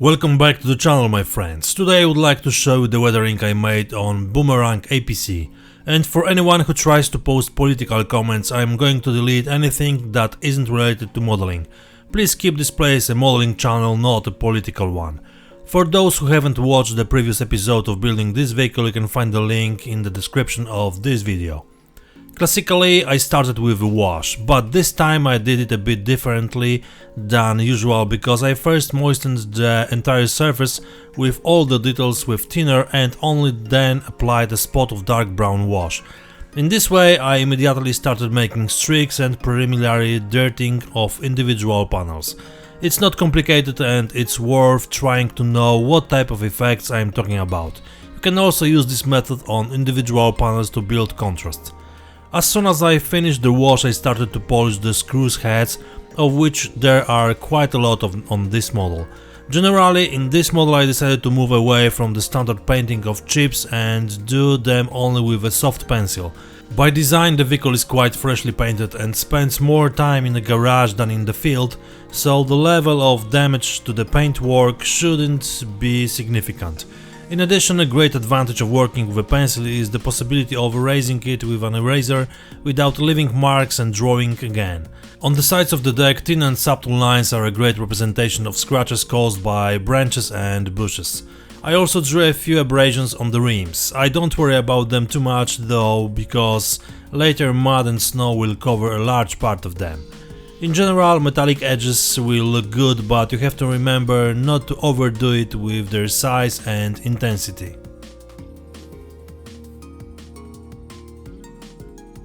Welcome back to the channel, my friends. Today I would like to show you the weathering I made on Bumerang APC. And for anyone who tries to post political comments, I am going to delete anything that isn't related to modeling. Please keep this place a modeling channel, not a political one. For those who haven't watched the previous episode of building this vehicle, you can find the link in the description of this video. Classically, I started with a wash, but this time I did it a bit differently than usual because I first moistened the entire surface with all the details with thinner and only then applied a spot of dark brown wash. In this way I immediately started making streaks and preliminary dirting of individual panels. It's not complicated and it's worth trying to know what type of effects I am talking about. You can also use this method on individual panels to build contrast. As soon as I finished the wash, I started to polish the screws heads, of which there are quite a lot on this model. Generally, in this model I decided to move away from the standard painting of chips and do them only with a soft pencil. By design the vehicle is quite freshly painted and spends more time in the garage than in the field, so the level of damage to the paintwork shouldn't be significant. In addition, a great advantage of working with a pencil is the possibility of erasing it with an eraser without leaving marks and drawing again. On the sides of the deck, thin and subtle lines are a great representation of scratches caused by branches and bushes. I also drew a few abrasions on the rims. I don't worry about them too much though, because later mud and snow will cover a large part of them. In general, metallic edges will look good, but you have to remember not to overdo it with their size and intensity.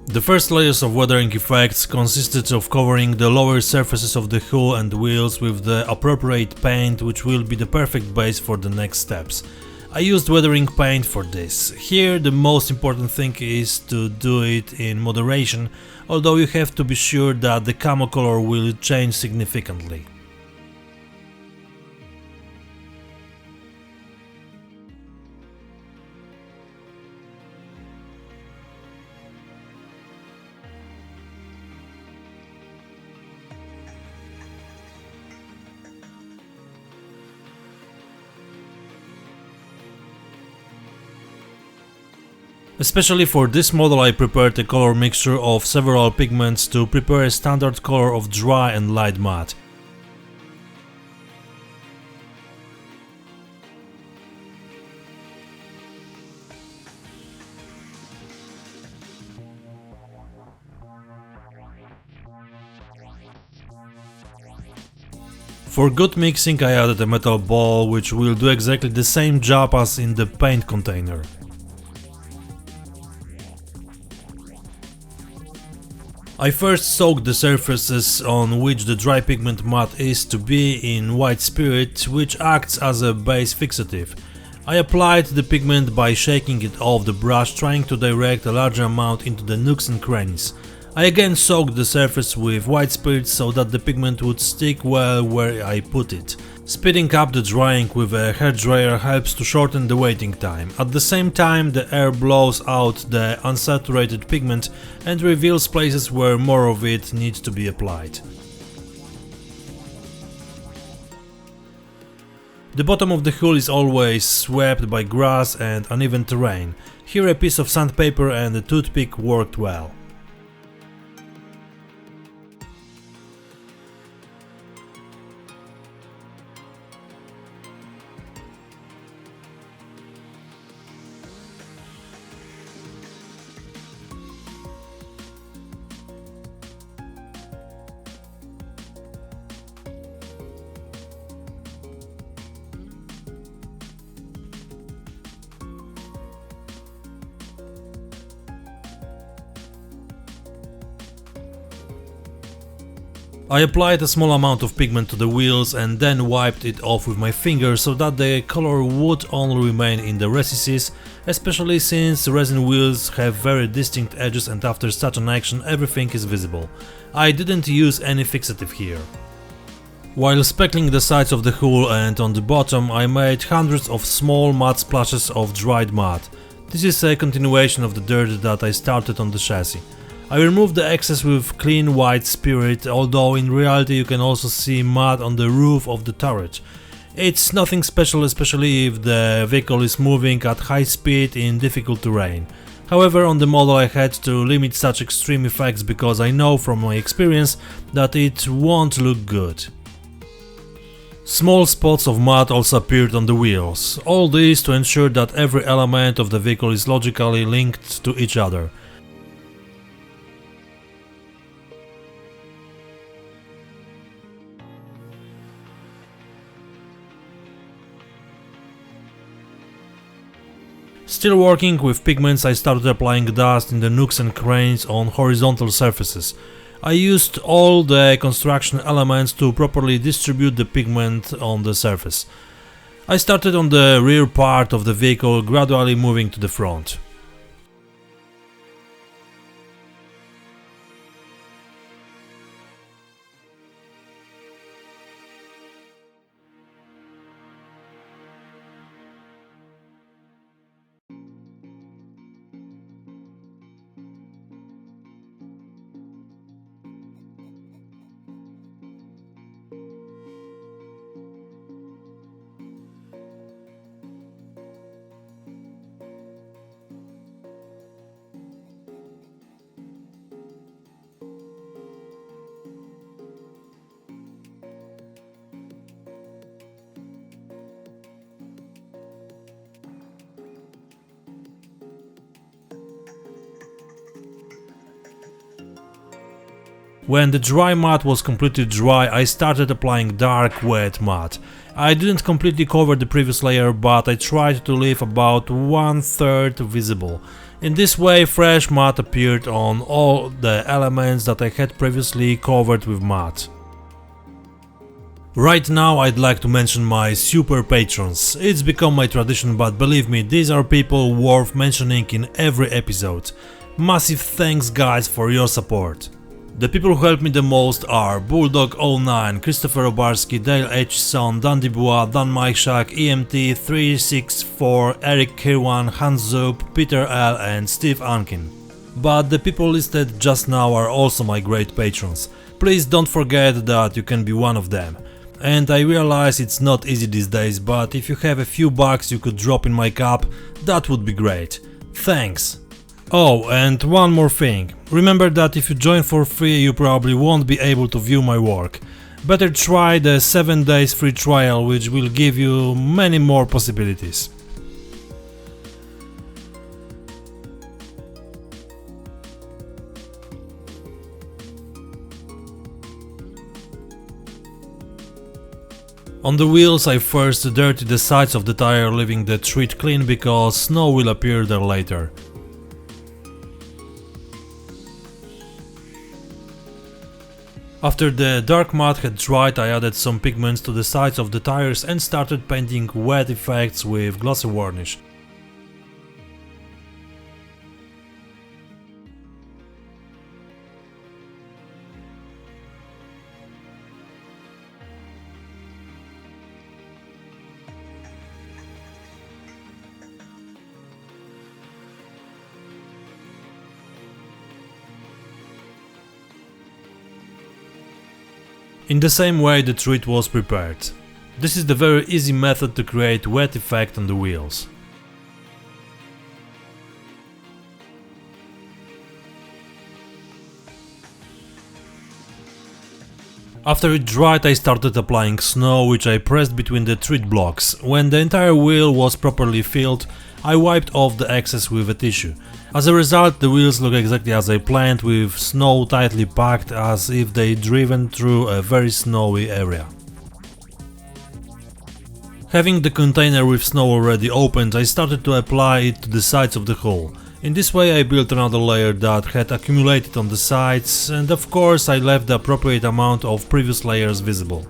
The first layers of weathering effects consisted of covering the lower surfaces of the hull and wheels with the appropriate paint, which will be the perfect base for the next steps. I used weathering paint for this. Here the most important thing is to do it in moderation, although you have to be sure that the camo color will change significantly. Especially for this model I prepared a color mixture of several pigments to prepare a standard color of dry and light matte. For good mixing I added a metal ball, which will do exactly the same job as in the paint container. I first soaked the surfaces on which the dry pigment matte is to be in white spirit, which acts as a base fixative. I applied the pigment by shaking it off the brush, trying to direct a larger amount into the nooks and crannies. I again soaked the surface with white spirit so that the pigment would stick well where I put it. Speeding up the drying with a hairdryer helps to shorten the waiting time. At the same time, the air blows out the unsaturated pigment and reveals places where more of it needs to be applied. The bottom of the hull is always swept by grass and uneven terrain. Here a piece of sandpaper and a toothpick worked well. I applied a small amount of pigment to the wheels and then wiped it off with my finger so that the color would only remain in the recesses, especially since resin wheels have very distinct edges and after such an action everything is visible. I didn't use any fixative here. While speckling the sides of the hull and on the bottom, I made hundreds of small matte splashes of dried matte. This is a continuation of the dirt that I started on the chassis. I removed the excess with clean white spirit, although in reality you can also see mud on the roof of the turret. It's nothing special, especially if the vehicle is moving at high speed in difficult terrain. However, on the model I had to limit such extreme effects because I know from my experience that it won't look good. Small spots of mud also appeared on the wheels, all this to ensure that every element of the vehicle is logically linked to each other. Still working with pigments, I started applying dust in the nooks and crannies on horizontal surfaces. I used all the construction elements to properly distribute the pigment on the surface. I started on the rear part of the vehicle, gradually moving to the front. When the dry mat was completely dry, I started applying dark wet mat. I didn't completely cover the previous layer, but I tried to leave about 1/3 visible. In this way, fresh mat appeared on all the elements that I had previously covered with mat. Right now I'd like to mention my super patrons. It's become my tradition, but believe me, these are people worth mentioning in every episode. Massive thanks guys for your support. The people who help me the most are Bulldog09, Christopher Obarski, Dale H. Son, Dan Dubois, Dan Majszak, EMT364, Eric Kirwan, Hans Zub, Peter L. and Steve Ankin. But the people listed just now are also my great patrons. Please don't forget that you can be one of them. And I realize it's not easy these days, but if you have a few bucks you could drop in my cup, that would be great. Thanks! Oh, and one more thing. Remember that if you join for free you probably won't be able to view my work. Better try the 7 days free trial, which will give you many more possibilities. On the wheels I first dirtied the sides of the tire, leaving the tread clean because snow will appear there later. After the dark mud had dried, I added some pigments to the sides of the tires and started painting wet effects with glossy varnish. In the same way the tread was prepared. This is the very easy method to create wet effect on the wheels. After it dried I started applying snow, which I pressed between the tread blocks. When the entire wheel was properly filled, I wiped off the excess with a tissue. As a result, the wheels look exactly as I planned, with snow tightly packed as if they'd driven through a very snowy area. Having the container with snow already opened, I started to apply it to the sides of the hull. In this way I built another layer that had accumulated on the sides, and of course I left the appropriate amount of previous layers visible.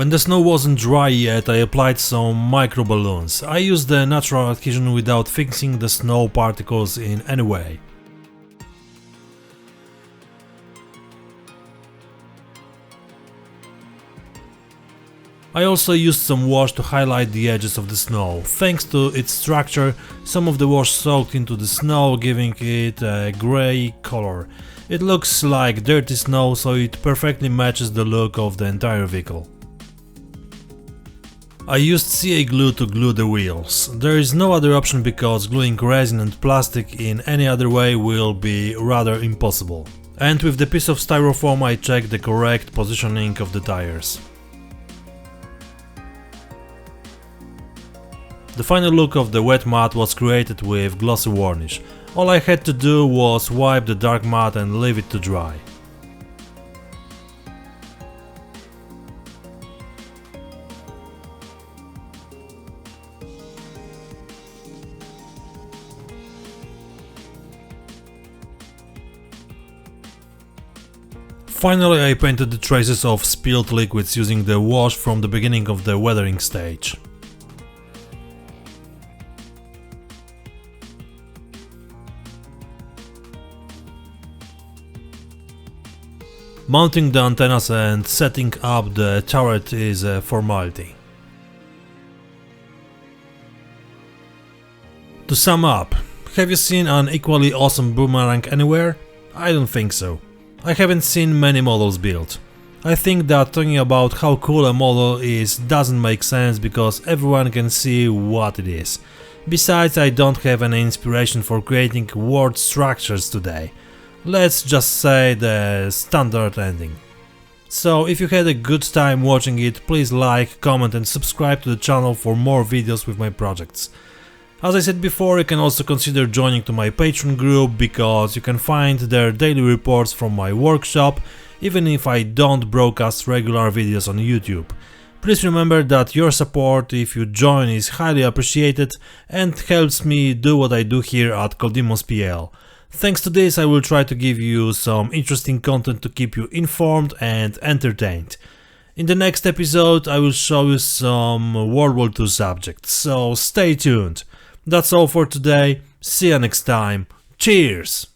When the snow wasn't dry yet, I applied some micro balloons. I used the natural adhesion without fixing the snow particles in any way. I also used some wash to highlight the edges of the snow. Thanks to its structure, some of the wash soaked into the snow, giving it a grey color. It looks like dirty snow, so it perfectly matches the look of the entire vehicle. I used CA glue to glue the wheels. There is no other option because gluing resin and plastic in any other way will be rather impossible. And with the piece of styrofoam I checked the correct positioning of the tires. The final look of the wet mat was created with glossy varnish. All I had to do was wipe the dark mat and leave it to dry. Finally, I painted the traces of spilled liquids using the wash from the beginning of the weathering stage. Mounting the antennas and setting up the turret is a formality. To sum up, have you seen an equally awesome boomerang anywhere? I don't think so. I haven't seen many models built. I think that talking about how cool a model is doesn't make sense because everyone can see what it is. Besides, I don't have any inspiration for creating word structures today. Let's just say the standard ending. So if you had a good time watching it, please like, comment and subscribe to the channel for more videos with my projects. As I said before, you can also consider joining to my Patron group because you can find their daily reports from my workshop, even if I don't broadcast regular videos on YouTube. Please remember that your support if you join is highly appreciated and helps me do what I do here at Kodimos.pl. Thanks to this I will try to give you some interesting content to keep you informed and entertained. In the next episode I will show you some World War II subjects, so stay tuned. That's all for today, see you next time, cheers!